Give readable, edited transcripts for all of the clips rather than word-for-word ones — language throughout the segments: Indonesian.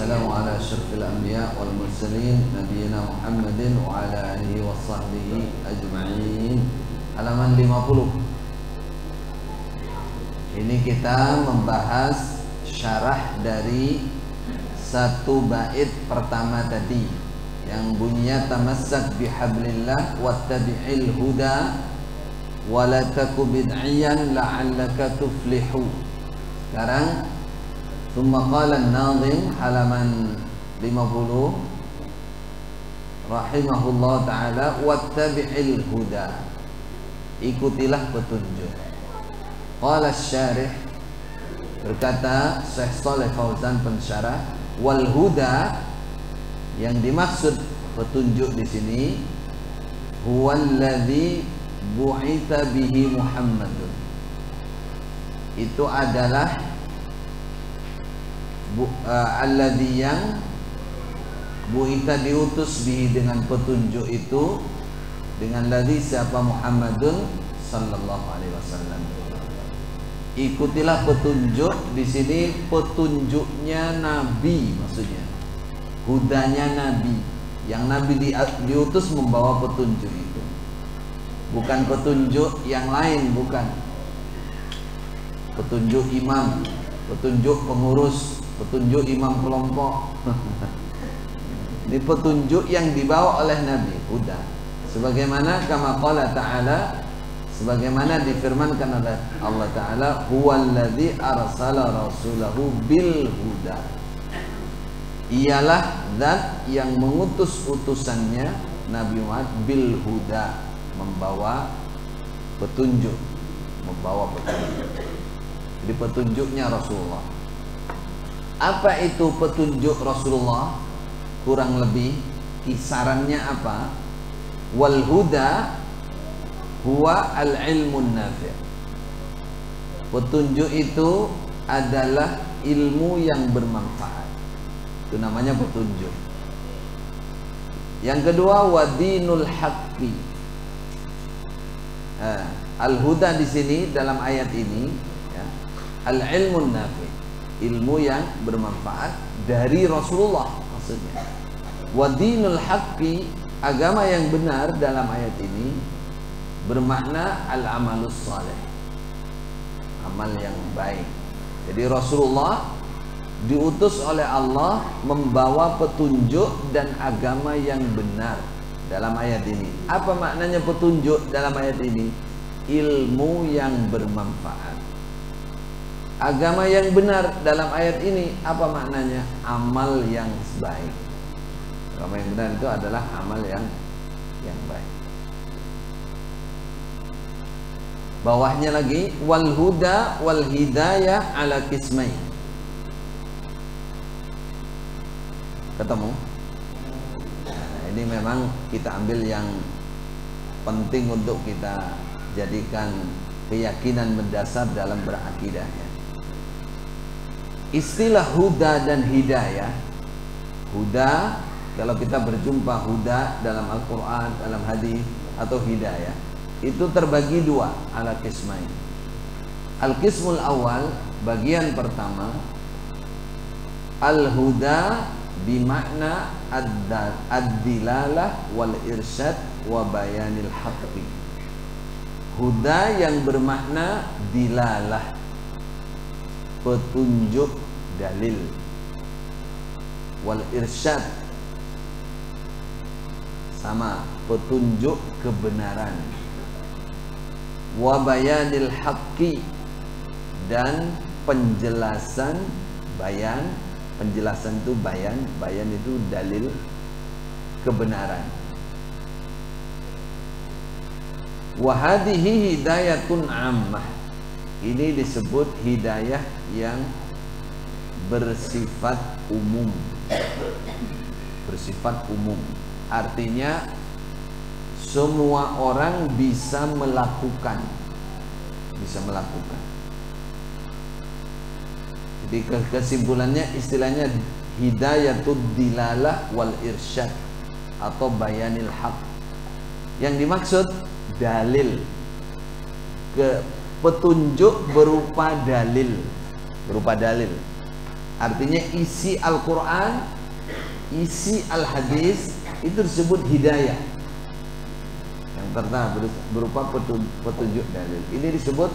wassalamu ala asyrafil anbiya wal mursalin nabiyina Muhammadin wa ala alihi wa sahbihi ajma'in. Halaman 50. Ini kita membahas syarah dari satu bait pertama tadi yang bunyinya tamassak bihablillah wattabi'il huda wa la taku bid'iyan la'allaka tuflihu. Sekarang thumma qala an-nazim halaman 50 rahimahullah ta'ala wattabi'il huda, ikutilah petunjuk. Qala asy-syarih, berkata Syekh Shalih Fauzan pensyarah, wal huda, yang dimaksud petunjuk di sini huwallazi bu'itsa bihi Muhammadun, itu adalah alladzi yang bu'itsa diutus bihi dengan petunjuk itu, dengan ladzi siapa Muhammadun sallallahu alaihi wasallam. Ikutilah petunjuk di sini, petunjuknya Nabi maksudnya. Hudanya Nabi, yang Nabi diutus membawa petunjuk itu, bukan petunjuk yang lain, bukan petunjuk imam, petunjuk pengurus, petunjuk imam kelompok. Ini petunjuk yang dibawa oleh Nabi, huda. Sebagaimana kama qala ta'ala, sebagaimana difirmankan oleh Allah Ta'ala, huwallazi arsala rasulahu bil huda, ialah zat yang mengutus utusannya Nabi Muhammad bil huda, membawa petunjuk, membawa petunjuk. Jadi petunjuknya Rasulullah. Apa itu petunjuk Rasulullah? Kurang lebih kisarannya apa? Wal huda huwa al-ilmun nafi'. Petunjuk itu adalah ilmu yang bermanfaat. Itu namanya petunjuk. Yang kedua, wadinul haqqi. Al-huda di sini dalam ayat ini ya, al-ilmun nafi', ilmu yang bermanfaat dari Rasulullah maksudnya. Wadinul haqqi, agama yang benar dalam ayat ini bermakna al-amalus saleh, amal yang baik. Jadi Rasulullah diutus oleh Allah membawa petunjuk dan agama yang benar dalam ayat ini. Apa maknanya petunjuk dalam ayat ini? Ilmu yang bermanfaat. Agama yang benar dalam ayat ini apa maknanya? Amal yang baik. Agama yang benar itu adalah amal yang baik. Bawahnya lagi, wal huda wal hidayah ala qismain. Ketemu? Nah, ini memang kita ambil yang penting untuk kita jadikan keyakinan mendasar dalam berakidahnya. Istilah huda dan hidayah. Huda, kalau kita berjumpa huda dalam Al-Quran, dalam hadis, atau hidayah, itu terbagi dua, ala qismain. Al-qismul awal, bagian pertama, al-huda bimakna ad-dilalah wal irsyad wa bayanil haqqi. Huda yang bermakna dilalah, petunjuk, dalil, wal irsyad, sama, petunjuk kebenaran, wa bayanil haqqi, dan penjelasan, bayan, penjelasan itu bayan, bayan itu dalil, kebenaran. Wa hadhihi hidayatun ammah, ini disebut hidayah yang bersifat umum. Bersifat umum artinya semua orang bisa melakukan. Bisa melakukan. Jadi kesimpulannya, istilahnya hidayatud dilalah wal irsyad atau bayanil haq. Yang dimaksud dalil, petunjuk berupa dalil, Artinya isi Al-Quran, isi Al-Hadis itu disebut hidayah. Yang pertama berupa petunjuk dalil. Ini disebut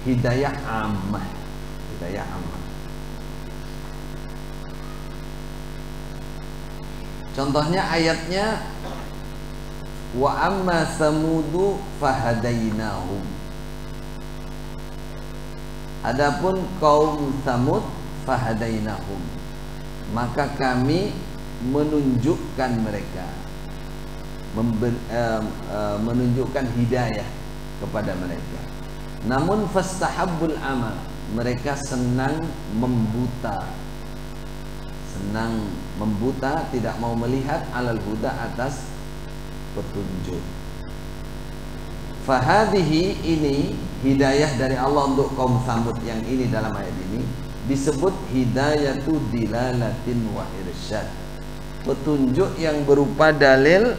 hidayah ammah. Hidayah ammah. Contohnya ayatnya, wa amma samudu fahadainahum. Adapun kaum Samud, fahadainahum, maka kami menunjukkan mereka, menunjukkan hidayah kepada mereka. Namun fastahabbul amal, mereka senang membuta, tidak mau melihat alal huda, atas petunjuk. Fahadihi, ini hidayah dari Allah untuk kaum Samud yang ini dalam ayat ini disebut hidayatu dilalatin wa irsyad, petunjuk yang berupa dalil,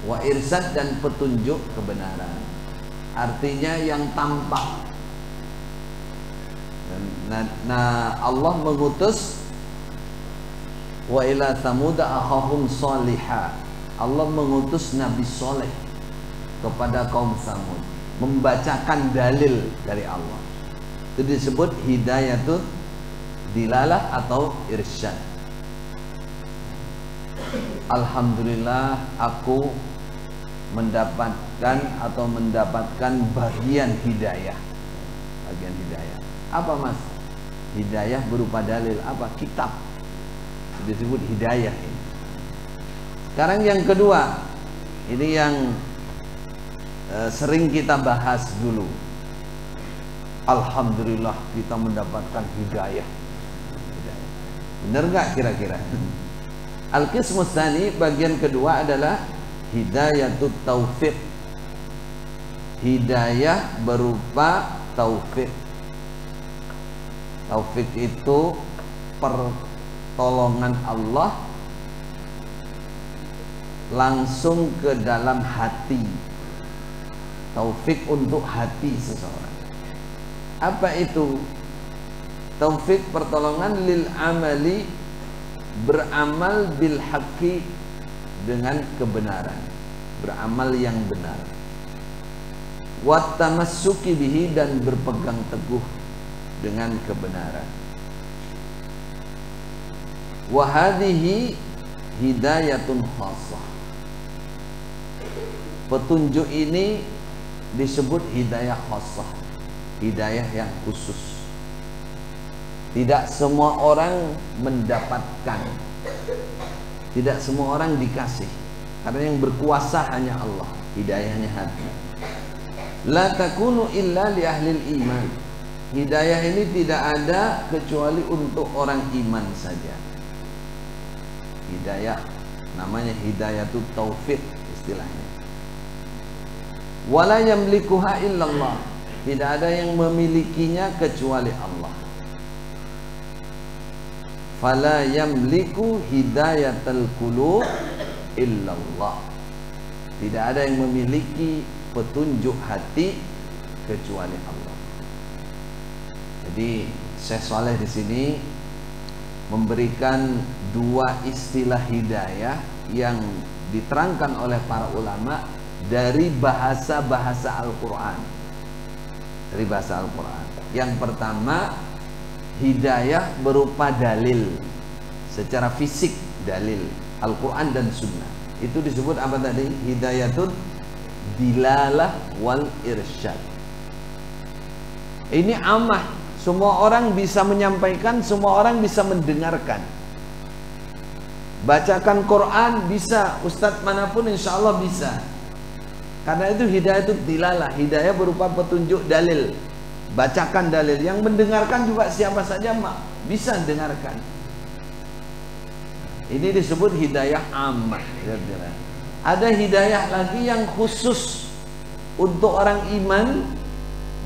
wa irsyad, dan petunjuk kebenaran. Artinya yang tampak. Nah, Allah mengutus wa ila samuda akhahum salihah. Allah mengutus Nabi Soleh kepada kaum Samud, membacakan dalil dari Allah. Itu disebut hidayatul dilalah atau irsyad. Alhamdulillah aku mendapatkan bagian hidayah. Bagian hidayah. Apa mas? Hidayah berupa dalil. Apa? Kitab. Disebut hidayah ini. Sekarang yang kedua, ini yang sering kita bahas dulu. Alhamdulillah kita mendapatkan hidayah. Benar nggak kira-kira? Al-qismus tsani, bagian kedua adalah hidayatut taufiq. Hidayah berupa taufik. Taufik itu pertolongan Allah langsung ke dalam hati. Taufik untuk hati seseorang. Apa itu? Taufik pertolongan lil amali, beramal bil haqqi, dengan kebenaran, beramal yang benar. Wa tamassuki bihi, dan berpegang teguh dengan kebenaran. Wa hadhihi hidayatun khassah. Petunjuk ini disebut hidayah khassah, hidayah yang khusus. Tidak semua orang mendapatkan, tidak semua orang dikasih, karena yang berkuasa hanya Allah, hidayahnya hati. La takunu illa li ahlil iman. Hidayah ini tidak ada kecuali untuk orang iman saja. Hidayah namanya hidayatut taufik istilahnya. Wala yamlikuha illallah. Tidak ada yang memilikinya kecuali Allah. Fala yamliku hidayatal qulub illallah. Tidak ada yang memiliki petunjuk hati kecuali Allah. Jadi Syekh Saleh di sini memberikan dua istilah hidayah yang diterangkan oleh para ulama dari bahasa-bahasa Al-Quran. Dari bahasa Al-Quran. Yang pertama, hidayah berupa dalil, secara fisik dalil Al-Quran dan Sunnah. Itu disebut apa tadi? Hidayatul dilalah wal irsyad. Ini amah, semua orang bisa menyampaikan, semua orang bisa mendengarkan. Bacakan Quran bisa, ustadz manapun insya Allah bisa. Karena itu hidayatul dilalah, hidayah berupa petunjuk dalil. Bacakan dalil, yang mendengarkan juga siapa saja bisa dengarkan. Ini disebut hidayah ammah. Ada hidayah lagi yang khusus untuk orang iman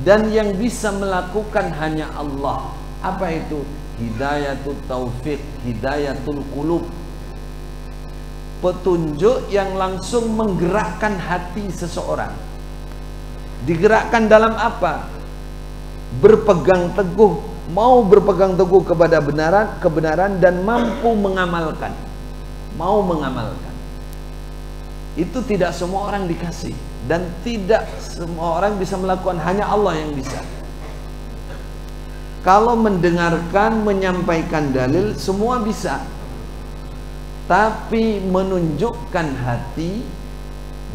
dan yang bisa melakukan hanya Allah. Apa itu? Hidayatul taufik, hidayatul qulub. Petunjuk yang langsung menggerakkan hati seseorang. Digerakkan dalam apa? Berpegang teguh mau berpegang teguh kepada kebenaran dan mampu mengamalkan. Mau mengamalkan. Itu tidak semua orang dikasih, dan tidak semua orang bisa melakukan, hanya Allah yang bisa. Kalau mendengarkan, menyampaikan dalil semua bisa, tapi menunjukkan hati,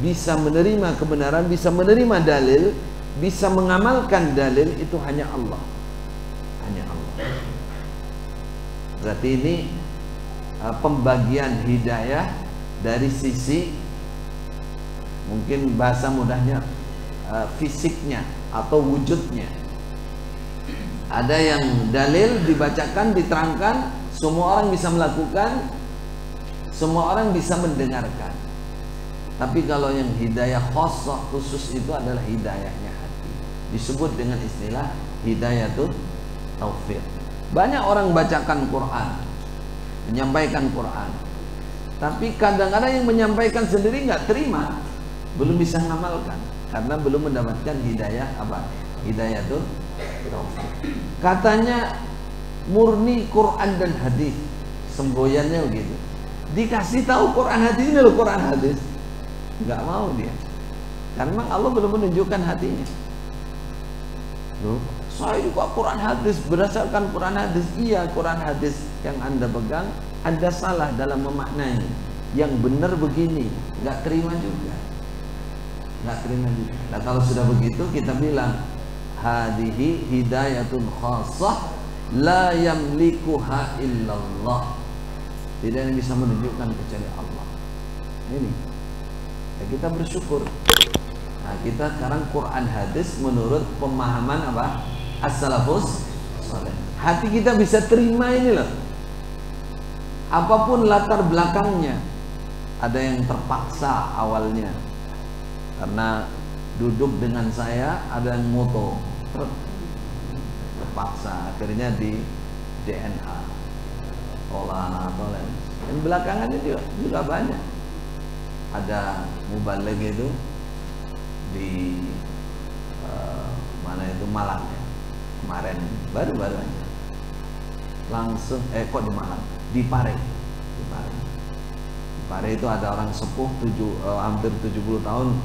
bisa menerima kebenaran, bisa menerima dalil, bisa mengamalkan dalil, itu hanya Allah. Hanya Allah. Berarti ini pembagian hidayah dari sisi, mungkin bahasa mudahnya, fisiknya atau wujudnya. Ada yang dalil dibacakan, diterangkan, semua orang bisa melakukan, semua orang bisa mendengarkan. Tapi kalau yang hidayah khusus itu adalah hidayahnya hati. Disebut dengan istilah hidayatul taufik. Banyak orang bacakan Quran, menyampaikan Quran, tapi kadang-kadang yang menyampaikan sendiri nggak terima, belum bisa mengamalkan karena belum mendapatkan hidayah apa? Hidayatul taufik. Katanya murni Quran dan hadis, semboyannya begitu. Dikasih tahu Quran hadis, ini loh Quran hadis, nggak mau dia, karena memang Allah belum menunjukkan hatinya. Loh, saya juga Quran hadis, berdasarkan Quran hadis. Iya, Quran hadis yang Anda pegang, Anda salah dalam memaknai. Yang benar begini, nggak terima juga, nggak terima juga. Nah, kalau sudah begitu kita bilang hadihi hidayatun khassah la yamlikuha illallah. Tidak yang bisa menunjukkan kecuali Allah. Ini ya, kita bersyukur. Nah, kita sekarang Quran hadis menurut pemahaman apa? As-salafus saleh. Hati kita bisa terima ini loh. Apapun latar belakangnya. Ada yang terpaksa awalnya karena duduk dengan saya, ada yang moto terpaksa, akhirnya di DNA olah atau lain. Yang belakangan ini juga banyak. Ada mubaligh itu di mana itu Malang ya, kemarin baru-baru aja langsung kok di Malang, di Pare. Di Pare itu ada orang sepuh hampir 70 tahun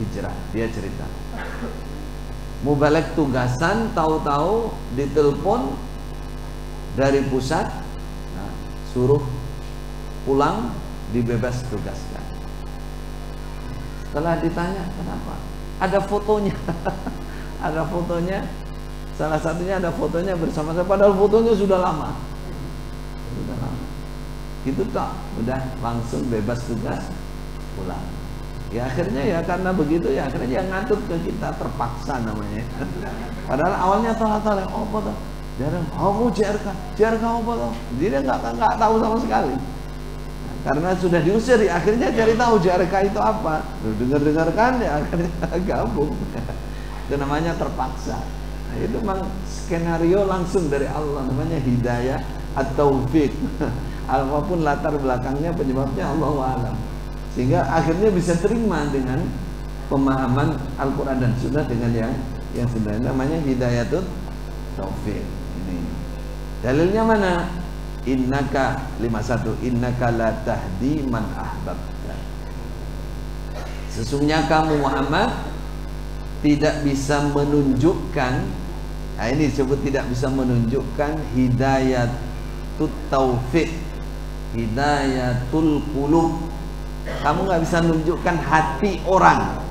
hijrah, dia cerita mubaligh tugasan, tahu-tahu ditelepon dari pusat, nah, suruh pulang, dibebas tugaskan. Setelah ditanya kenapa, ada fotonya ada fotonya, salah satunya ada fotonya bersama saya, padahal fotonya sudah lama gitu tak, udah langsung bebas tugas pulang. Ya akhirnya ya karena begitu ya akhirnya dia ngatut ke kita, terpaksa namanya. Padahal awalnya tahu-tahu apa tuh, dia mau JRK apa tuh, dia nggak tahu sama sekali. Nah, karena sudah diusir, ya, akhirnya cari tahu JRK itu apa. Dengar-dengarkan ya akhirnya gabung. Itu namanya terpaksa. Nah, itu memang skenario langsung dari Allah, namanya hidayah atau taufik. Apapun latar belakangnya, penyebabnya Allahu a'lam. Sehingga akhirnya bisa terima dengan pemahaman Al-Quran dan Sunnah dengan yang sebenarnya, namanya hidayatul taufik. Ini dalilnya mana? Innaka 51, innaka la tahdi man ahbabta. Sesungguhnya kamu Muhammad tidak bisa menunjukkan, nah ini disebut tidak bisa menunjukkan hidayatul taufik, hidayatul qulub. Kamu nggak bisa menunjukkan hati orang.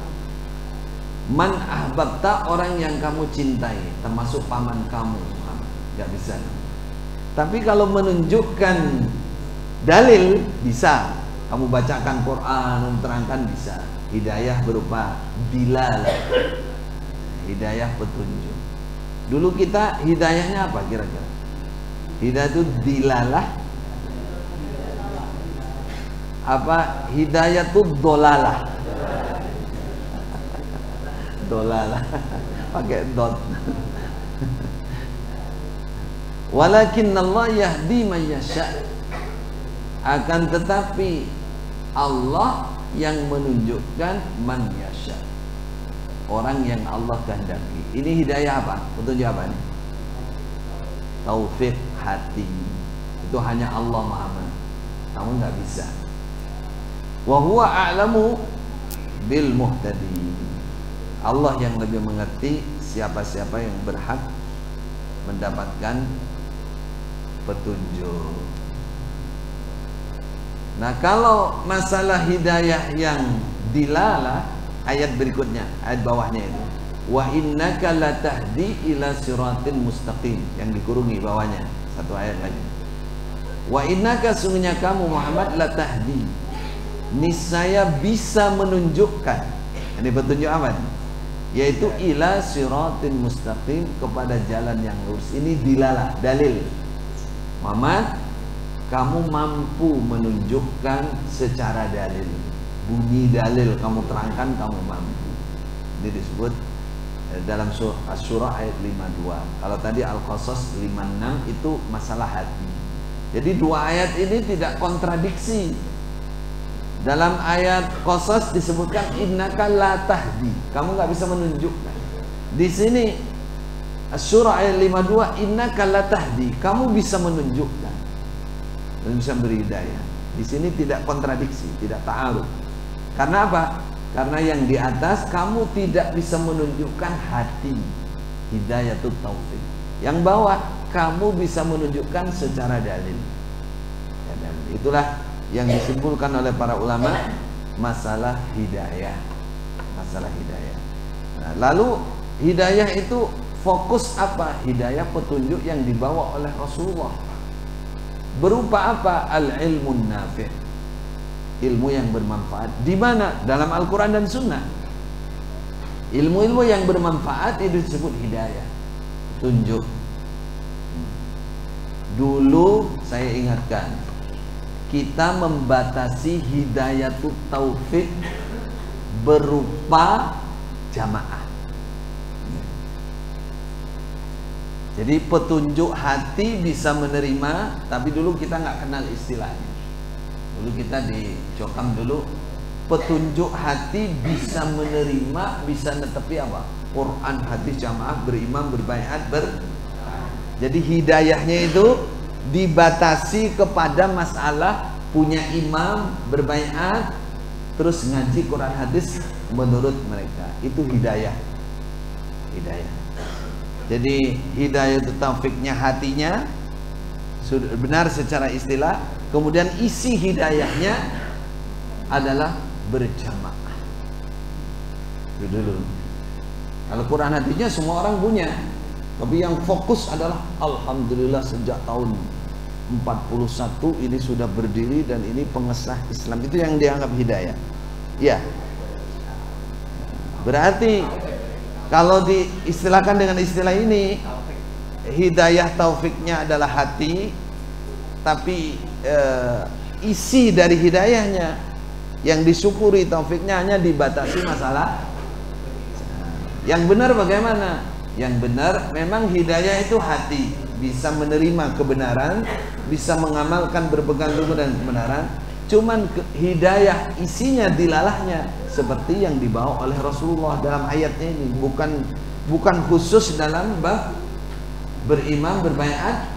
Man ahbabta, orang yang kamu cintai, termasuk paman kamu, nggak bisa. Tapi kalau menunjukkan dalil bisa. Kamu bacakan Quran, menerangkan bisa. Hidayah berupa dilalah, hidayah petunjuk. Dulu kita hidayahnya apa kira-kira? Hidayah itu dilalah apa? Hidayatul dolalah. Dolalah pakai dot. Walakin Allah yahdi man yasha. Akan tetapi Allah yang menunjukkan man yasha, orang yang Allah kehendaki. Ini hidayah apa? Petunjuk apa ini? taufik hati. Itu hanya Allah Maha. Kamu nggak bisa. Wa huwa a'lamu bil muhtadin. Allah yang lebih mengerti siapa-siapa yang berhak mendapatkan petunjuk. Nah, kalau masalah hidayah yang dilalah, ayat berikutnya, ayat bawahnya itu, wa innaka latahdi ila siratin mustaqim, yang dikurungi bawahnya, satu ayat lagi. Wa innaka, sungguhnya kamu Muhammad, latahdi, niscaya bisa menunjukkan. Ini petunjuk apa? Yaitu ila siratin mustaqim, kepada jalan yang lurus. Ini dilalah, dalil. Muhammad, kamu mampu menunjukkan secara dalil, bunyi dalil kamu terangkan, kamu mampu. Ini disebut dalam surah ayat 52. Kalau tadi Al-Qasas 56 itu masalah hati. Jadi dua ayat ini tidak kontradiksi. Dalam ayat Qasas disebutkan innaka la tahdi, kamu nggak bisa menunjukkan. Di sini surah ayat 52, innaka la tahdi, kamu bisa menunjukkan dan bisa beri hidayah. Di sini tidak kontradiksi, tidak ta'arud. Karena apa? Karena yang di atas kamu tidak bisa menunjukkan hati, hidayatut taufik. Yang bawah kamu bisa menunjukkan secara dalil. Ya, dan itulah yang disimpulkan oleh para ulama masalah hidayah. Masalah hidayah. Nah, lalu hidayah itu fokus apa? Hidayah petunjuk yang dibawa oleh Rasulullah. Berupa apa? Al-ilmun nafi', ilmu yang bermanfaat. Di mana? Dalam Al-Quran dan Sunnah. Ilmu-ilmu yang bermanfaat itu disebut hidayah, petunjuk. Dulu saya ingatkan, kita membatasi hidayatut taufik berupa jamaah. Jadi petunjuk hati bisa menerima, tapi dulu kita nggak kenal istilahnya. Dulu kita di Cokam dulu, petunjuk hati bisa menerima, bisa netepi apa? Quran, hadis, jamaah, berimam, berbaiat, Jadi hidayahnya itu dibatasi kepada masalah punya imam, berbaiat, terus ngaji Quran hadis menurut mereka. Itu hidayah. Hidayah. Jadi hidayah itu taufiknya hatinya sudah benar secara istilah. Kemudian isi hidayahnya adalah berjamaah. Itu dulu. Kalau Quran hatinya semua orang punya, tapi yang fokus adalah alhamdulillah sejak tahun 41 ini sudah berdiri dan ini pengesah Islam. Itu yang dianggap hidayah. Ya. Berarti kalau diistilahkan dengan istilah ini, hidayah taufiknya adalah hati, tapi isi dari hidayahnya yang disyukuri taufiknya hanya dibatasi masalah. Yang benar bagaimana? Yang benar memang hidayah itu hati, bisa menerima kebenaran, bisa mengamalkan, berpegang teguh dengan kebenaran. Cuman hidayah isinya dilalahnya seperti yang dibawa oleh Rasulullah dalam ayatnya ini, bukan khusus dalam bab berimam, berbaiat,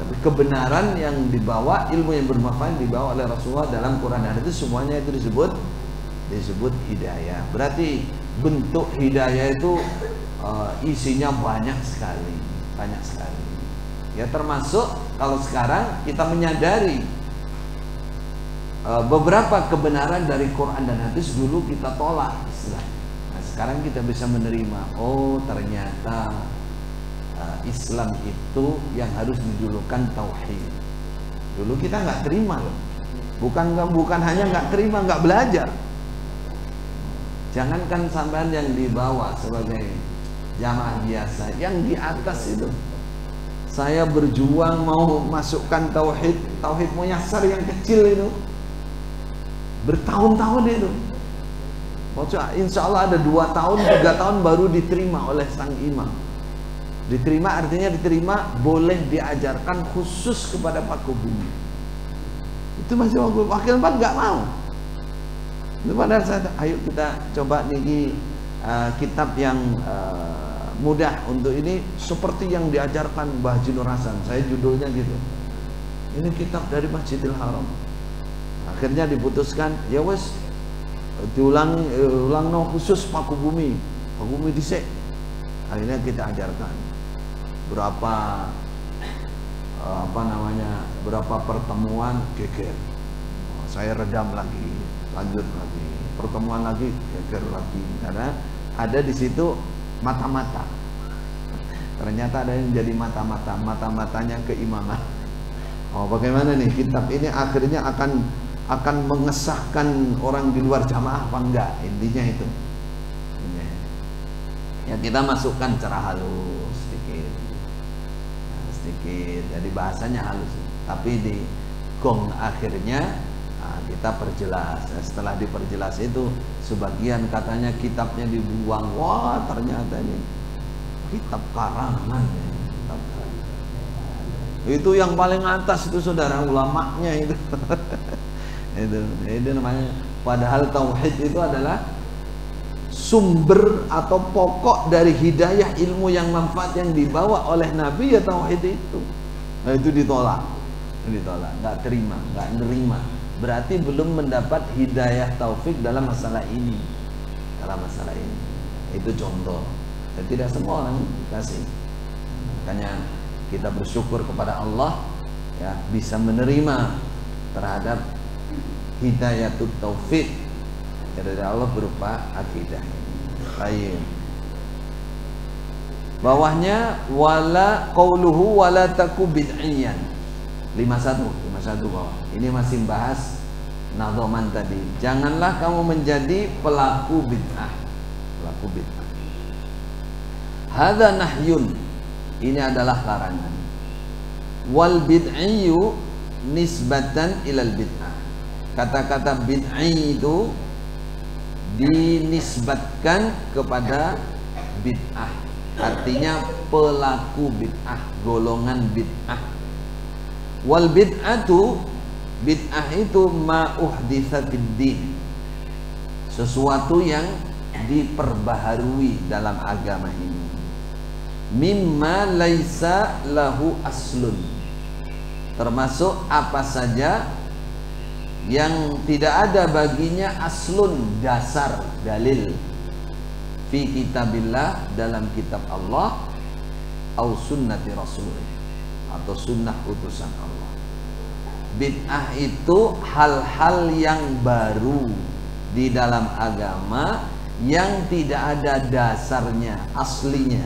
tapi kebenaran yang dibawa, ilmu yang bermanfaat dibawa oleh Rasulullah dalam Quran dan itu semuanya itu disebut hidayah. Berarti bentuk hidayah itu isinya banyak sekali. Ya, termasuk kalau sekarang kita menyadari beberapa kebenaran dari Quran dan hadis dulu kita tolak istilahnya. Nah, sekarang kita bisa menerima, oh ternyata Islam itu yang harus didulukan tauhid. Dulu kita nggak terima loh. Bukan hanya nggak terima, nggak belajar. Jangankan sampean yang dibawa sebagai jamaah biasa, yang di atas itu saya berjuang mau masukkan tauhid muyassar yang kecil itu bertahun-tahun itu. Maksudnya insya Allah ada 2 tahun, 3 tahun baru diterima oleh sang imam. Diterima artinya diterima boleh diajarkan khusus kepada Pak Kubumi. Itu masih wakil 4 nggak mau. Itu padahal saya, ayo kita coba nih kitab yang mudah untuk ini seperti yang diajarkan Mbah Haji Nur Hasan. Saya judulnya gitu. Ini kitab dari Masjidil Haram. Akhirnya diputuskan, ya wes ulang no khusus Paku Bumi dhisik. Akhirnya kita ajarkan berapa berapa pertemuan geger. Saya redam lagi, lanjut lagi, pertemuan lagi geger lagi, karena ada di situ mata-mata. Ternyata ada yang jadi mata-matanya keimaman. Oh, bagaimana nih kitab ini akhirnya akan mengesahkan orang di luar jamaah apa enggak? Intinya itu. Ya kita masukkan cara halus sedikit. Jadi bahasanya halus, tapi di gong akhirnya kita perjelas. Setelah diperjelas itu sebagian katanya kitabnya dibuang. Wah, ternyata ini kitab karangan. Itu yang paling atas itu saudara, ulamanya itu. itu namanya. Padahal tauhid itu adalah sumber atau pokok dari hidayah ilmu yang manfaat yang dibawa oleh Nabi, ya tauhid itu. Nah, itu ditolak, nggak terima, nggak nerima. Berarti belum mendapat hidayah taufik dalam masalah ini. Itu contoh. Dan tidak semua orang dikasih. Makanya kita bersyukur kepada Allah, ya, bisa menerima terhadap hidayatut taufik dari Allah berupa akidah. Baik. Bawahnya wala qauluhu wala taku bid'iyan. 51 bawah. Ini masih bahas nadhaman tadi. Janganlah kamu menjadi pelaku bid'ah. Hadza nahyun. Ini adalah larangan. Wal bid'iyyu nisbatan ilal bid'ah. Kata-kata bid'i itu dinisbatkan kepada bid'ah, artinya pelaku bid'ah, golongan bid'ah. Wal bid'atu, bid'ah itu ma uhditsa fid din, sesuatu yang diperbaharui dalam agama ini. Mimma laisa lahu aslun, termasuk apa saja yang tidak ada baginya aslun, dasar, dalil, fi kitabillah, dalam kitab Allah, au sunnati rasulih, atau sunnah utusan Allah. Bid'ah itu hal-hal yang baru di dalam agama yang tidak ada dasarnya, aslinya,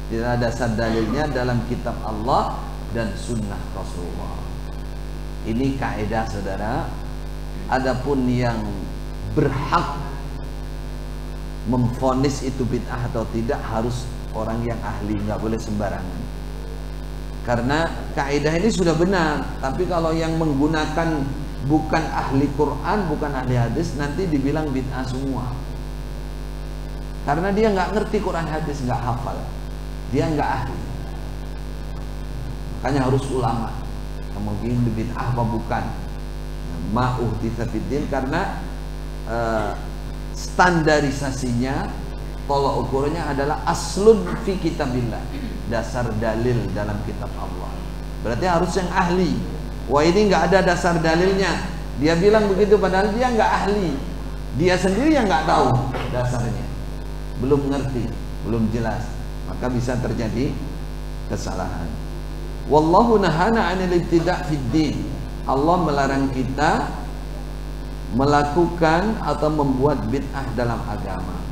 tidak ada dasar dalilnya dalam kitab Allah dan sunnah Rasulullah. Ini kaidah saudara. Adapun yang berhak memvonis itu bid'ah atau tidak harus orang yang ahli, nggak boleh sembarangan. Karena kaidah ini sudah benar, tapi kalau yang menggunakan bukan ahli Quran, bukan ahli hadis, nanti dibilang bid'ah semua. Karena dia nggak ngerti Quran hadis, nggak hafal, dia nggak ahli. Makanya harus ulama. Mungkin bid'ah apa bukan? Ma'uhditsa fiddin, karena standarisasinya, tolak ukurnya adalah aslun fi kitabillah, dasar dalil dalam kitab Allah. Berarti harus yang ahli. Wah, ini nggak ada dasar dalilnya, dia bilang begitu padahal dia nggak ahli, dia sendiri yang nggak tahu dasarnya, belum ngerti, belum jelas, maka bisa terjadi kesalahan. Wallahu nahana 'anil ibtida' fid din. Allah melarang kita melakukan atau membuat bid'ah dalam agama.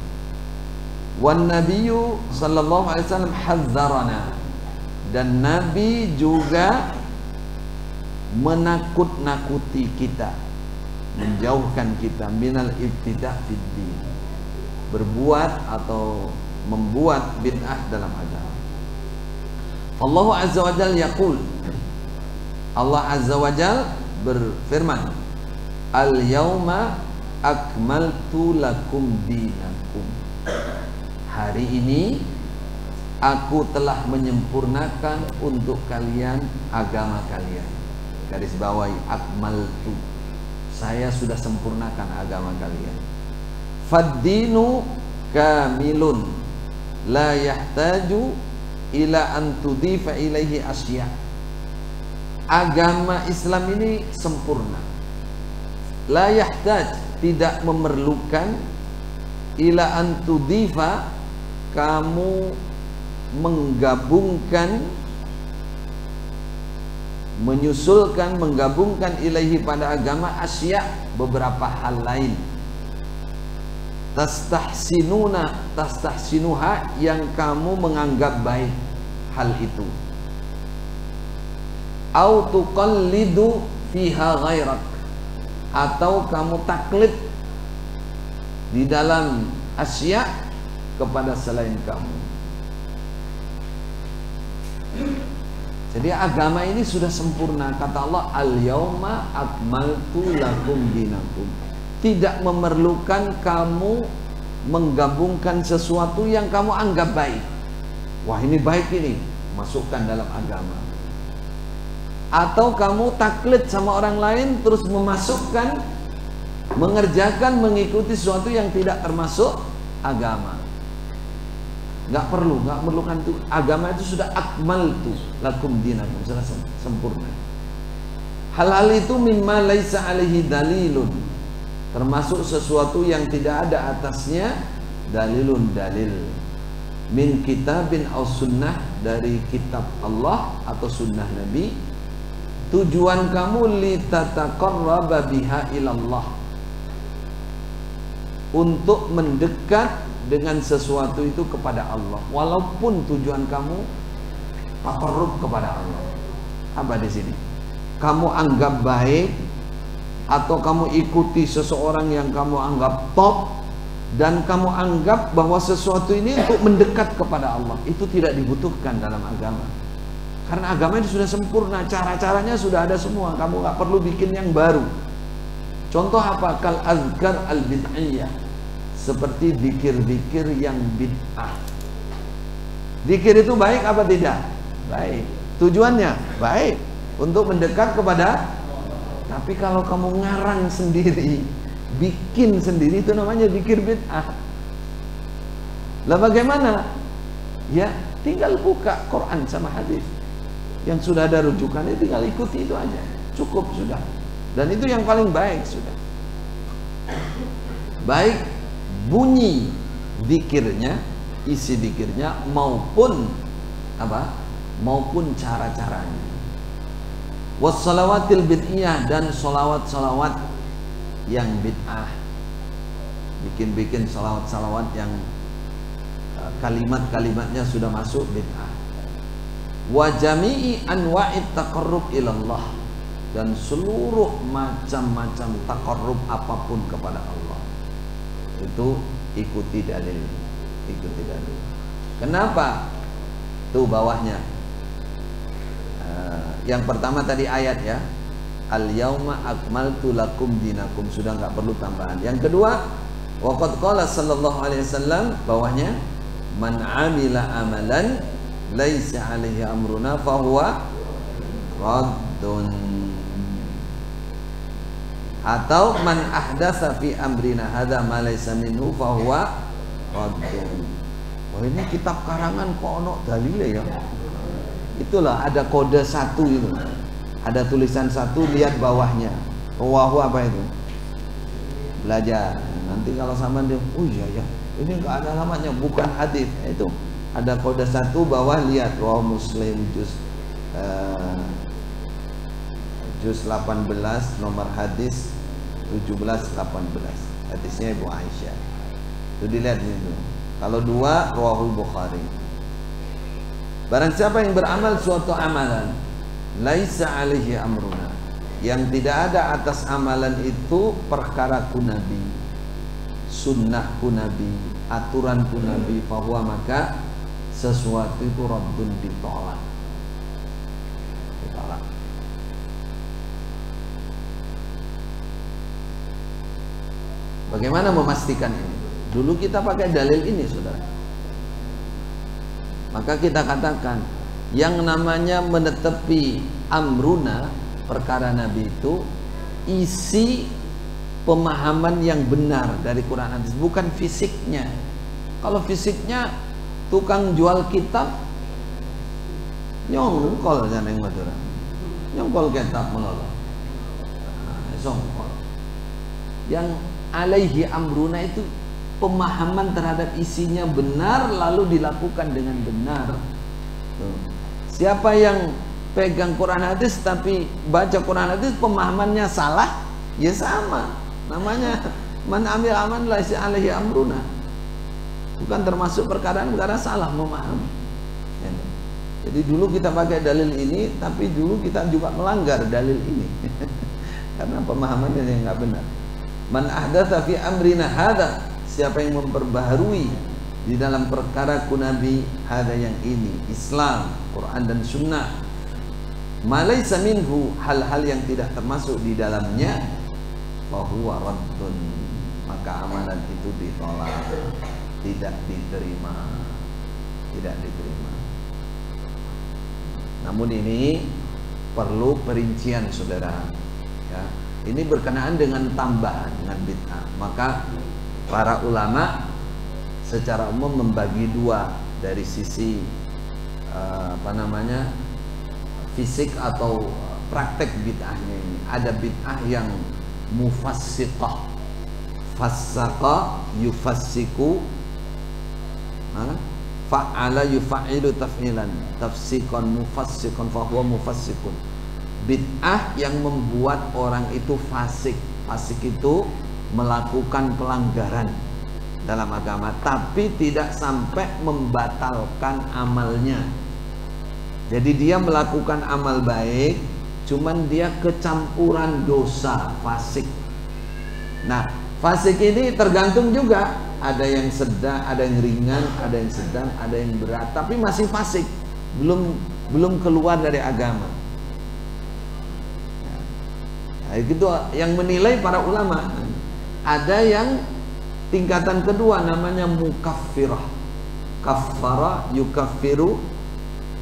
Wan nabiyyu sallallahu alaihi wasallam hadzarana, dan Nabi juga menakut-nakuti kita, menjauhkan kita minal ibtida' fid din, berbuat atau membuat bid'ah dalam agama. Allah Azza wa Jalla yaqul, Allah Azza wa Jalla berfirman, al-yauma akmaltu lakum dinakum. Hari ini aku telah menyempurnakan untuk kalian agama kalian. Garis bawahi akmaltu, saya sudah sempurnakan agama kalian. Fad-dinu kamilun, la yahtaju ila an tudhifa ilaihi asya. Agama Islam ini sempurna. La yahtaj, tidak memerlukan, ila an tudhifa, kamu menggabungkan, menyusulkan, menggabungkan ilaihi pada agama asya, beberapa hal lain. Tastahsinuha, yang kamu menganggap baik hal itu. Au tuqallidu fiha ghairak, atau kamu taklid di dalam asya kepada selain kamu. Jadi agama ini sudah sempurna. Kata Allah, al-yauma akmaltu lakum dinakum. Tidak memerlukan kamu menggabungkan sesuatu yang kamu anggap baik. Wah, ini baik, ini masukkan dalam agama. Atau kamu taklid sama orang lain terus memasukkan, mengerjakan, mengikuti sesuatu yang tidak termasuk agama. Nggak perlu, nggak perlukan itu. Agama itu sudah akmaltu lakum dinakum, sudah sempurna. Hal-hal itu mimma laisa alaihi dalilun, termasuk sesuatu yang tidak ada atasnya dalilun, dalil. Min kitabin aw sunnah, dari kitab Allah atau sunnah Nabi. Tujuan kamu litataqarraba biha ilallah, untuk mendekat dengan sesuatu itu kepada Allah. Walaupun tujuan kamu taqarrub kepada Allah. Apa di sini? Kamu anggap baik, atau kamu ikuti seseorang yang kamu anggap top, dan kamu anggap bahwa sesuatu ini untuk mendekat kepada Allah, itu tidak dibutuhkan dalam agama. Karena agama ini sudah sempurna, cara-caranya sudah ada semua, kamu nggak perlu bikin yang baru. Contoh apa? Kal azkar al bid'iyah, seperti zikir-zikir yang bid'ah. Zikir itu baik apa tidak? Baik. Tujuannya baik, untuk mendekat kepada. Tapi kalau kamu ngarang sendiri, bikin sendiri, itu namanya zikir bid'ah. Lah bagaimana? Ya, tinggal buka Quran sama hadis yang sudah ada rujukannya, tinggal ikuti itu aja, cukup sudah. Dan itu yang paling baik sudah. Baik bunyi zikirnya, isi zikirnya, maupun apa? Maupun cara-caranya. Wassalawatil bid'iyah, dan salawat-salawat yang bid'ah. Bikin-bikin salawat-salawat yang kalimat-kalimatnya sudah masuk bid'ah. Wa jami'i anwa'it taqarrub ilallah, dan seluruh macam-macam taqarrub apapun kepada Allah, itu ikuti dalil. Ikuti dalil. Kenapa? Tuh bawahnya. Yang pertama tadi ayat ya, al-yauma akmaltu lakum dinakum, sudah nggak perlu tambahan. Yang kedua, waqad qala sallallahu alaihi wasallam, bawahnya, man amila amalan laisa alaihi amruna fahuwa raddun, atau man ahdatsa fi amrina hadza ma laisa minhu fahuwa raddun. Oh, ini kitab karangan kok ono dalile ya. Itulah ada kode 1 itu. Ada tulisan 1, lihat bawahnya. Wahu apa itu? Belajar. Nanti kalau sama dia, oh iya ya, ini enggak ada namanya, bukan hadis. Itu ada kode 1 bawah, lihat Rawahu Muslim juz 18, nomor hadis 17-18. Hadisnya Ibu Aisyah. Itu dilihat itu. Kalau 2 Rawahul Bukhari. Barang siapa yang beramal suatu amalan laisa alaihi amruna, yang tidak ada atas amalan itu perkaraku Nabi, sunnahku Nabi, aturanku Nabi, fahuwa, maka sesuatu itu raddun, ditolak. Ditolak. Bagaimana memastikan ini? Dulu kita pakai dalil ini, saudara. Maka kita katakan, yang namanya menetepi amruna, perkara Nabi itu, isi pemahaman yang benar dari Quran hadis, bukan fisiknya. Kalau fisiknya tukang jual kitab nyongkol janeng Madura, nyongkol kitab melolo, songkol. Yang alaihi amruna itu pemahaman terhadap isinya benar lalu dilakukan dengan benar. Siapa yang pegang Quran hadis tapi baca Quran hadis pemahamannya salah, ya sama, namanya man amil aman laisa alaihi amruna, bukan termasuk perkara salah memahami. Jadi dulu kita pakai dalil ini, tapi dulu kita juga melanggar dalil ini karena pemahamannya yang nggak benar. Man ahdatsa fi amrina hadza, siapa yang memperbaharui di dalam perkara Nabi hadza yang ini, Islam, Quran dan Sunnah, malaysa minhu, hal-hal yang tidak termasuk di dalamnya, fahuwa raddun, maka amalan itu ditolak, tidak diterima, tidak diterima. Namun ini perlu perincian saudara, ya. Ini berkenaan dengan tambahan, dengan bid'ah. Maka para ulama secara umum membagi dua dari sisi fisik atau praktek bid'ahnya ini. Ada bid'ah yang mufassiqah, fassaqa yufassiku, fa'ala yufa'ilu taf'ilan, tafsiqan mufassiqan fahuwa mufassiqun. Bid'ah yang membuat orang itu fasik. Fasik itu melakukan pelanggaran dalam agama tapi tidak sampai membatalkan amalnya. Jadi dia melakukan amal baik, cuman dia kecampuran dosa, fasik. Nah, fasik ini tergantung juga, ada yang sedang, ada yang ringan, ada yang sedang, ada yang berat, tapi masih fasik, belum keluar dari agama. Nah, itu yang menilai para ulama. Ada yang tingkatan kedua namanya mukaffirah, kaffara yukaffiru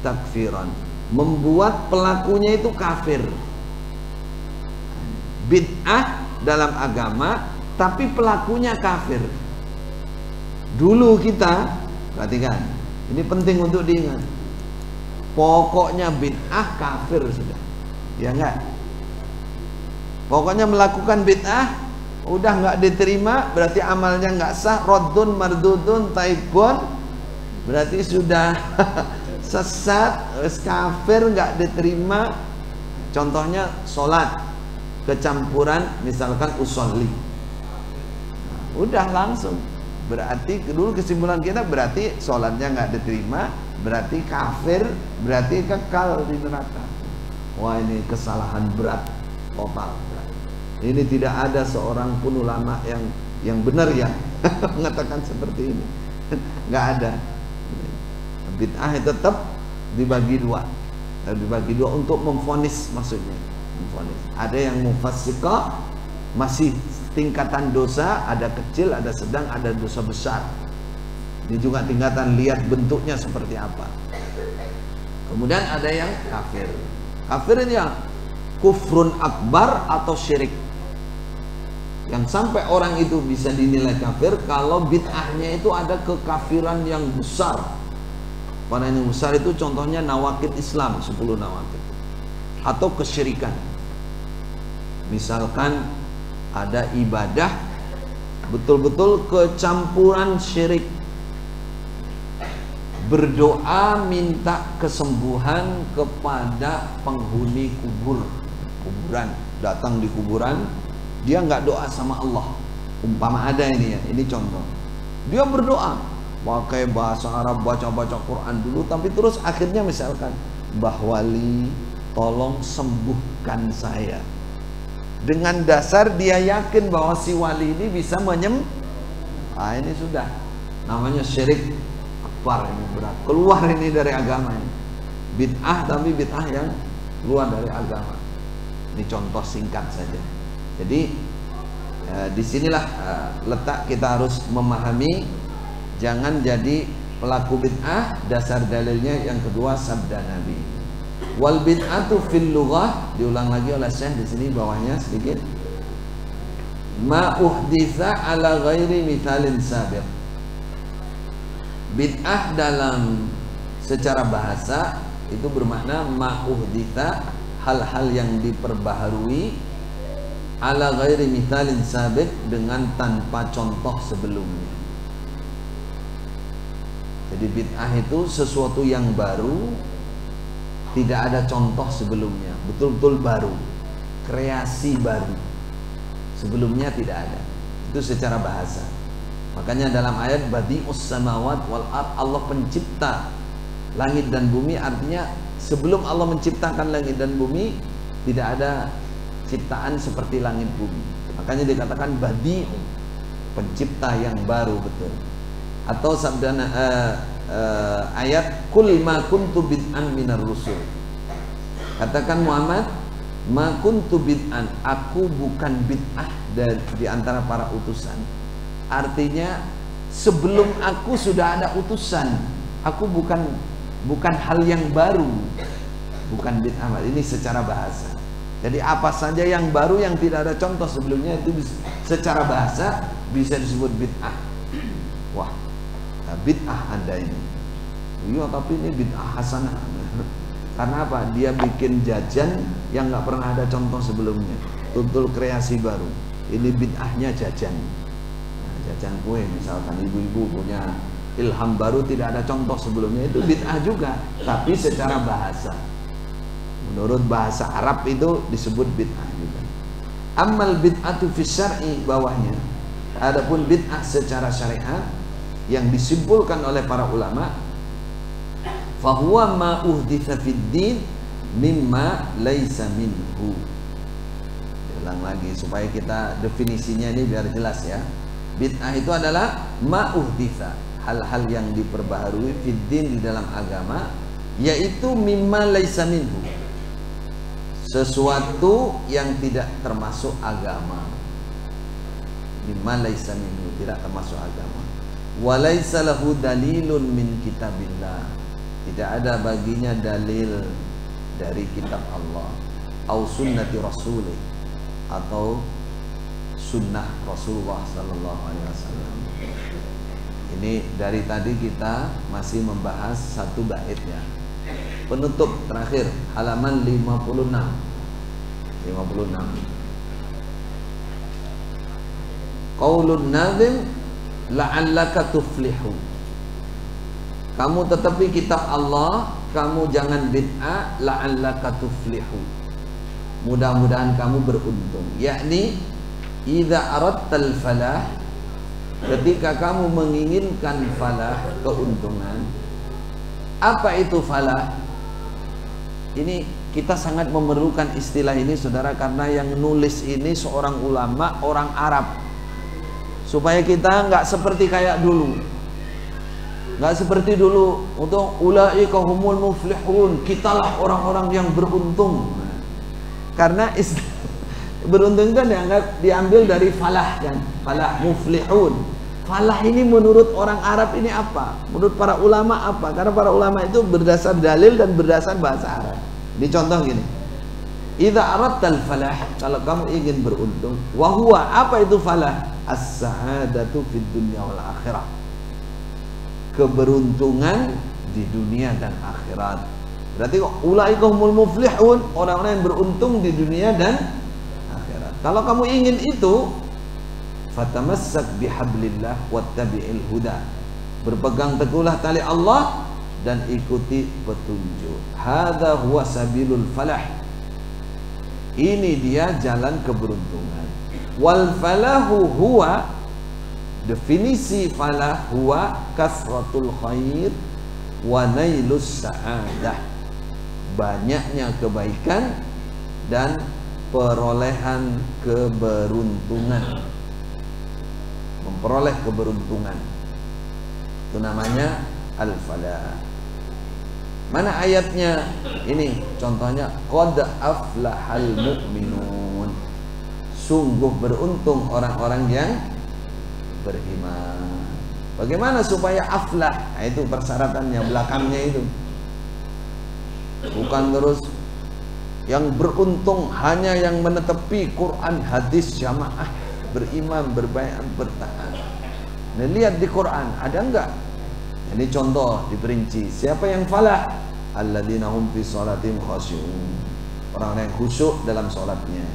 takfiran, membuat pelakunya itu kafir. Bid'ah dalam agama tapi pelakunya kafir. Dulu kita perhatikan, ini penting untuk diingat, pokoknya bid'ah kafir sudah, ya enggak? Pokoknya melakukan bid'ah udah nggak diterima, berarti amalnya nggak sah, raddun mardudun taibun, berarti sudah sesat, kafir, nggak diterima. Contohnya sholat kecampuran, misalkan usolli, udah langsung, berarti dulu kesimpulan kita berarti sholatnya nggak diterima, berarti kafir, berarti kekal di neraka. Wah, ini kesalahan berat total. Ini tidak ada seorang pun ulama yang benar ya mengatakan seperti ini. Nggak ada. Bid'ah tetap dibagi dua, untuk memvonis, maksudnya memvonis. Ada yang mufassiqah, masih tingkatan dosa, ada kecil, ada sedang, ada dosa besar. Ini juga tingkatan, lihat bentuknya seperti apa. Kemudian ada yang kafir. Kafir ini yang kufrun akbar atau syirik, yang sampai orang itu bisa dinilai kafir kalau bid'ahnya itu ada kekafiran yang besar. Pada yang besar itu contohnya nawaqid Islam, 10 nawaqid, atau kesyirikan. Misalkan ada ibadah betul-betul kecampuran syirik, berdoa minta kesembuhan kepada penghuni kuburan, datang di kuburan, dia nggak doa sama Allah. Umpama ada ini ya, ini contoh, dia berdoa pakai bahasa Arab, baca Quran dulu, tapi terus akhirnya misalkan, Mbah Wali tolong sembuhkan saya, dengan dasar dia yakin bahwa si wali ini bisa ini sudah namanya syirik akbar, ini berat, keluar ini dari agama ini. Bid'ah, tapi bid'ah yang keluar dari agama. Ini contoh singkat saja. Jadi disinilah letak kita harus memahami, jangan jadi pelaku bid'ah. Dasar dalilnya yang kedua sabda Nabi. Wal bid'atu fil lughah, diulang lagi oleh Syekh di sini bawahnya sedikit. Ma uhditsa ala ghairi mithalin sabiq. Bid'ah dalam secara bahasa itu bermakna ma'uhditha, hal-hal yang diperbaharui ala ghairi mithalin sabit, dengan tanpa contoh sebelumnya. Jadi bid'ah itu sesuatu yang baru, tidak ada contoh sebelumnya, betul-betul baru, kreasi baru, sebelumnya tidak ada. Itu secara bahasa. Makanya dalam ayat badi'us samawat wal ard, Allah pencipta langit dan bumi, artinya sebelum Allah menciptakan langit dan bumi tidak ada ciptaan seperti langit bumi. Makanya dikatakan badi'u, pencipta yang baru betul. Atau sabda ayat kul ma kuntu bid'an minar rusul, katakan Muhammad, ma kuntu bid'an, aku bukan bid'ah di antara para utusan. Artinya sebelum aku sudah ada utusan, aku bukan hal yang baru, bukan bid'ah. Ini secara bahasa. Jadi apa saja yang baru yang tidak ada contoh sebelumnya itu secara bahasa bisa disebut bid'ah. Wah, bid'ah Anda ini. Iya, tapi ini bid'ah hasanah. Karena apa? Dia bikin jajan yang nggak pernah ada contoh sebelumnya, betul kreasi baru. Ini bid'ahnya jajan. Jajan kue misalkan, ibu-ibu punya ilham baru, tidak ada contoh sebelumnya, itu bid'ah juga, tapi secara bahasa. Menurut bahasa Arab itu disebut bid'ah juga. Ammal bid'atu fi syar'i, bawahnya. Adapun bid'ah secara syariat yang disimpulkan oleh para ulama, fahuwa ma uhditsa fid din mimma laisa minhu. Ulang lagi supaya kita definisinya ini biar jelas ya. Bid'ah itu adalah ma'uhditsa, hal-hal yang diperbaharui fiddin, di dalam agama, yaitu mimma laisa minhu, sesuatu yang tidak termasuk agama. Mimma laisa minhu, tidak termasuk agama. Wa laisa lahu dalilun min kitabillah, tidak ada baginya dalil dari kitab Allah, au sunnati rasulih, atau sunnah Rasulullah Sallallahu Alaihi Wasallam. Ini dari tadi kita masih membahas satu bait ya. Penutup terakhir halaman 56. Qaulun nazim la'allaka tuflihu. Kamu tetapi kitab Allah, kamu jangan bid'ah, la'allaka tuflihu. Mudah-mudahan kamu beruntung. Yakni idza aradtal falah, ketika kamu menginginkan falah, keuntungan. Apa itu falah? Ini kita sangat memerlukan istilah ini saudara, karena yang nulis ini seorang ulama, orang Arab, supaya kita nggak seperti kayak dulu, nggak seperti dulu untuk ulaika humul muflihun, kitalah orang-orang yang beruntung. Karena beruntung kan diambil dari falah kan, falah muflihun. Falah ini menurut orang Arab ini apa? Menurut para ulama apa? Karena para ulama itu berdasar dalil dan berdasar bahasa Arab. Dicontoh gini, idza aradtal falah, kalau kamu ingin beruntung, wa huwa, apa itu falah? As-sa'adatu fid dunya wal akhirah, keberuntungan di dunia dan akhirat. Berarti ulaika humul muflihun, orang-orang yang beruntung di dunia dan akhirat. Kalau kamu ingin itu, fatamassak bihablillah wattabi'il huda, berpegang teguhlah tali Allah dan ikuti petunjuk. Hadza huwa sabilul falah, ini dia jalan keberuntungan. Wal falahu huwa, definisi falah, huwa kasratul khair wa nailus sa'adah, banyaknya kebaikan dan perolehan keberuntungan, memperoleh keberuntungan, itu namanya al-falah. Mana ayatnya? Ini contohnya, qad aflahal mu'minun, sungguh beruntung orang-orang yang beriman. Bagaimana supaya aflah? Nah, itu persyaratannya belakangnya itu. Bukan terus yang beruntung hanya yang menetepi Quran, hadis, jamaah, beriman, berbaiat, bertahan. Nah, lihat di Quran ada enggak Ini contoh diperinci. Siapa yang falah? Alladzina hum fi sholatim khashi'un. Orang-orang yang khusyuk dalam sholatnya.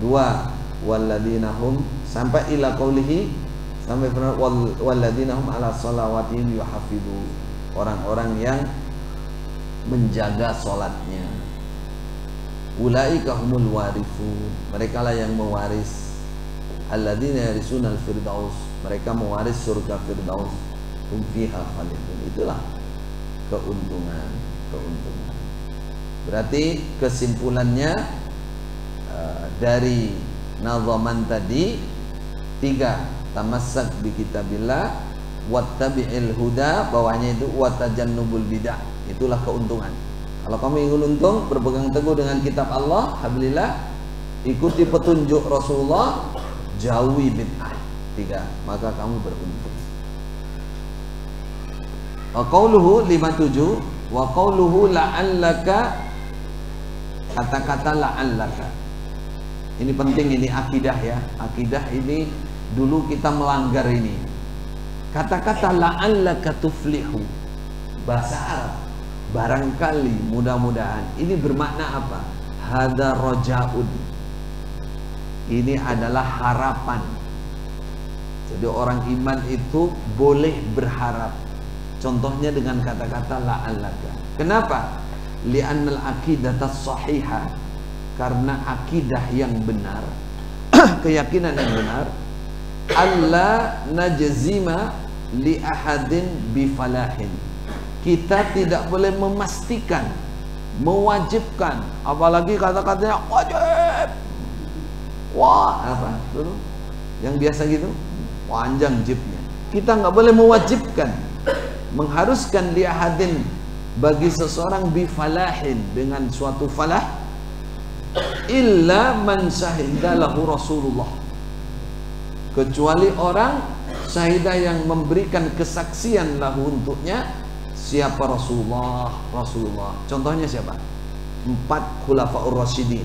Dua, walladzina hum, sampai ila qaulihi, sampai walladzina hum ala sholawatihim yuhafidhu. Orang-orang yang menjaga sholatnya. Ulaika humul warithun. Mereka lah yang mewaris. Alladzina yarisunal firdaus. Mereka mewaris surga firdaus. Hum fiha khalidun. Itulah keuntungan. Berarti kesimpulannya dari nazaman tadi tiga, tamassak bi kitabillah, wattabi'il huda, bawahnya itu watajannubul bidah. Itulah keuntungan. Kalau kamu ingin untung, berpegang teguh dengan kitab Allah, alhamdulillah, ikuti petunjuk Rasulullah, jauhi bid'ah. Tiga, maka kamu beruntung. Wa qauluhu 57, wa qauluhu la'allaka, kata-kata la'allaka. Ini penting, ini akidah ya. Akidah ini dulu kita melanggar ini. Kata-kata la'allaka tuflihu, bahasa Arab, barangkali, mudah-mudahan. Ini bermakna apa? Hada rojaun. Ini adalah harapan. Jadi orang iman itu boleh berharap. Contohnya dengan kata-kata la'allaka. Kenapa? Li'annal aqidatas sahihah, karena akidah yang benar, keyakinan yang benar, alla najzima li ahadin bifalahin. Kita tidak boleh memastikan, mewajibkan, apalagi kata-katanya wajib. Wah, apa dulu? Yang biasa gitu, panjang jibnya. Kita nggak boleh mewajibkan, mengharuskan li ahadin, bagi seseorang bifalahin, dengan suatu falah, illa man syahidalahu Rasulullah, kecuali orang syahidah yang memberikan kesaksian lahu untuknya. Siapa? Rasulullah. Contohnya siapa? 4 khulafaur rasyidin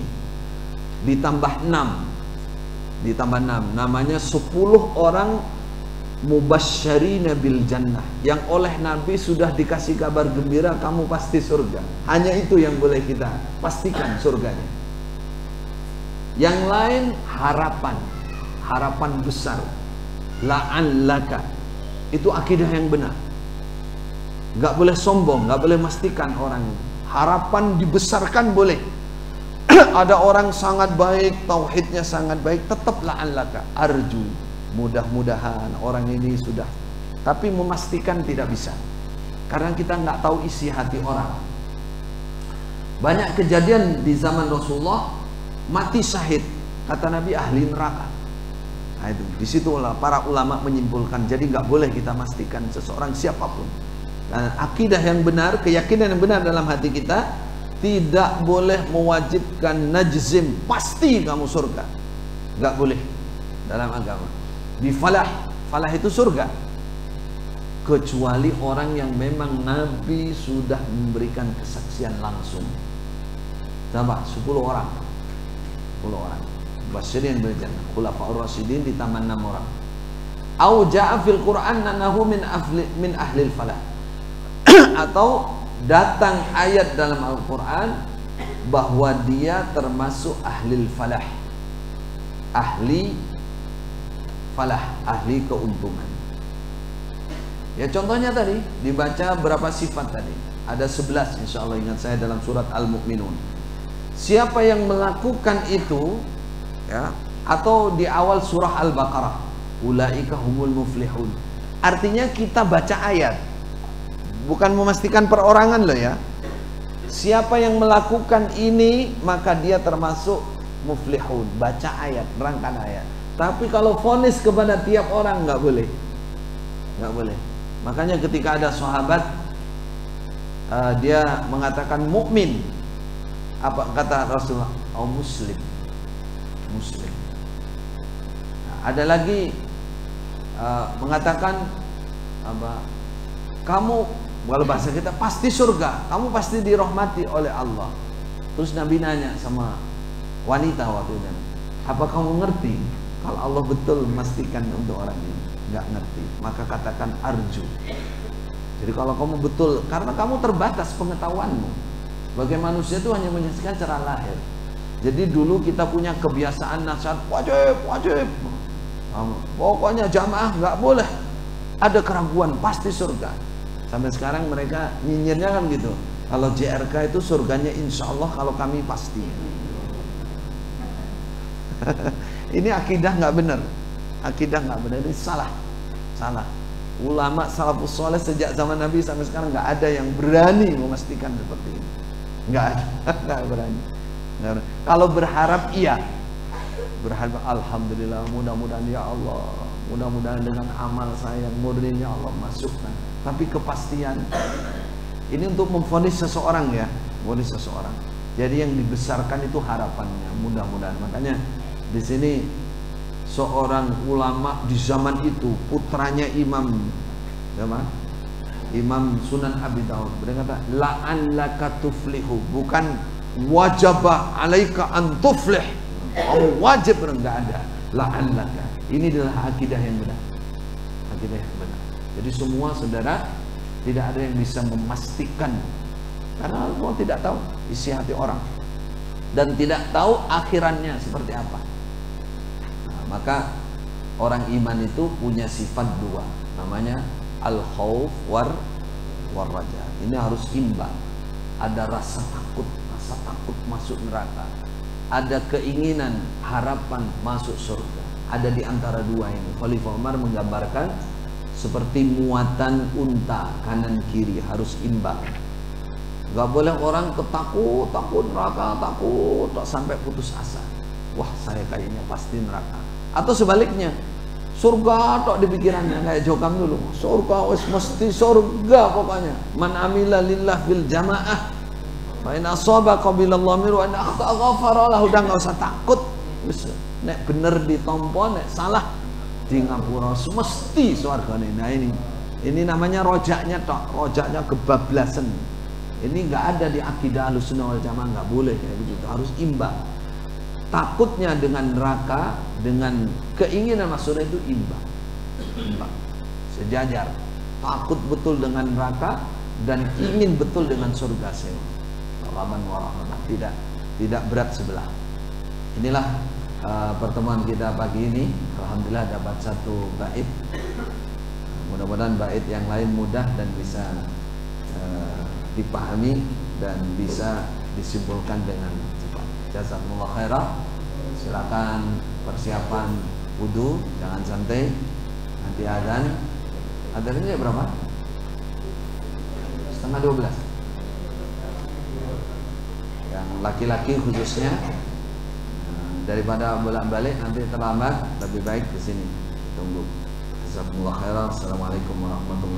ditambah 6, namanya 10 orang mubasysyirina bil jannah, yang oleh Nabi sudah dikasih kabar gembira kamu pasti surga. Hanya itu yang boleh kita pastikan surganya. Yang lain harapan besar, la'allaka. Itu akidah yang benar. Gak boleh sombong, gak boleh memastikan orang. Harapan dibesarkan boleh. Ada orang sangat baik, tauhidnya sangat baik, tetap la'allaka, arju, mudah-mudahan orang ini sudah. Tapi memastikan tidak bisa, karena kita nggak tahu isi hati orang. Banyak kejadian di zaman Rasulullah, mati syahid, kata Nabi ahli neraka. Nah, itu disitulah para ulama menyimpulkan. Jadi nggak boleh kita pastikan seseorang siapapun. Dan akidah yang benar, keyakinan yang benar dalam hati kita, tidak boleh mewajibkan najzim, pasti kamu surga. Nggak boleh dalam agama. Di falah itu surga, kecuali orang yang memang Nabi sudah memberikan kesaksian langsung. Coba 10 orang Basyirin bil jannah, khulafaur rasyidin ditambah 6 orang. Au ja'a fil Qur'an annahu min ahlil falah. Atau datang ayat dalam Al-Quran bahwa dia termasuk ahlil falah, ahli falah, ahli keuntungan. Ya contohnya tadi dibaca berapa sifat tadi? Ada 11 insyaallah, ingat saya, dalam surat Al-Mu'minun. Siapa yang melakukan itu ya, atau di awal surah Al-Baqarah, ulaika humul muflihun. Artinya kita baca ayat, bukan memastikan perorangan loh ya. Siapa yang melakukan ini maka dia termasuk muflihun. Baca ayat, rangkaian ayat. Tapi kalau vonis kepada tiap orang nggak boleh, nggak boleh. Makanya ketika ada sahabat dia mengatakan mukmin, apa kata Rasulullah? Oh muslim. Nah, ada lagi mengatakan apa? Kamu, kalau bahasa kita, pasti surga, kamu pasti dirahmati oleh Allah. Terus Nabi nanya sama wanita waktu itu, apa kamu ngerti kalau Allah betul memastikan untuk orang ini? Nggak ngerti. Maka katakan arju. Jadi kalau kamu betul, karena kamu terbatas pengetahuanmu. Sebagai manusia itu hanya menyaksikan secara lahir. Jadi dulu kita punya kebiasaan nasihat wajib. Pokoknya jamaah nggak boleh ada keraguan, pasti surga. Sampai sekarang mereka nyinyirnya kan gitu. Kalau JRK itu surganya insya Allah, kalau kami pasti. Ini akidah nggak benar. Akidah nggak benar, ini salah. Ulama salafus soleh sejak zaman Nabi sampai sekarang nggak ada yang berani memastikan seperti ini. Nggak ada, nggak berani. Kalau berharap iya, berharap alhamdulillah, mudah-mudahan ya Allah, mudah-mudahan dengan amal saya murni ya Allah masukkan. Tapi kepastian ini untuk memvonis seseorang ya, memvonis seseorang. Jadi yang dibesarkan itu harapannya, mudah-mudahan. Makanya di sini seorang ulama di zaman itu, putranya Imam Sunan Abi Daud berkata, la'allaka tuflihu, bukan wajibah alaika an tuflih. Kamu wajib, enggak ada la'allaka. Ini adalah akidah yang benar. Akidah yang benar. Jadi semua saudara, tidak ada yang bisa memastikan, karena Allah tidak tahu isi hati orang dan tidak tahu akhirannya seperti apa. Nah, maka orang iman itu punya sifat dua, namanya al-khauf war raja. Ini harus imbang. Ada rasa takut masuk neraka, ada keinginan, harapan masuk surga. Ada di antara dua ini. Khalifah Umar menggambarkan seperti muatan unta kanan kiri, harus imbang. Gak boleh orang takut neraka, takut sampai putus asa. Wah, saya kayaknya pasti neraka. Atau sebaliknya, surga tok di pikirannya, kayak Jokam dulu. Surga wis mesti surga pokoknya. Man amila lillah bil jamaah fa in asaba qabilallahu minhu wa in akhta ghafara lahu. Udah enggak usah takut. Wis nek bener ditompo, nek salah di ngapura semesti swargane. Nah ini namanya rojaknya tok, rojaknya kebablasan. Ini nggak ada di akidah Ahlussunnah wal Jamaah, nggak boleh kayak begitu, harus imbang. Takutnya dengan neraka dengan keinginan masuk itu imbang, sejajar. Takut betul dengan neraka dan ingin betul dengan surga tidak berat sebelah. Inilah pertemuan kita pagi ini. Alhamdulillah dapat satu bait. Mudah-mudahan bait yang lain mudah dan bisa dipahami dan bisa disimpulkan dengan cepat. Jazakumullah khairan. Silakan persiapan wudu, jangan santai. Nanti adzan. Adzannya berapa? 11:30. Yang laki-laki khususnya, daripada bolak-balik nanti terlambat, lebih baik di sini. Tunggu. Jazakumullah khairan. Assalamualaikum warahmatullahi wabarakatuh.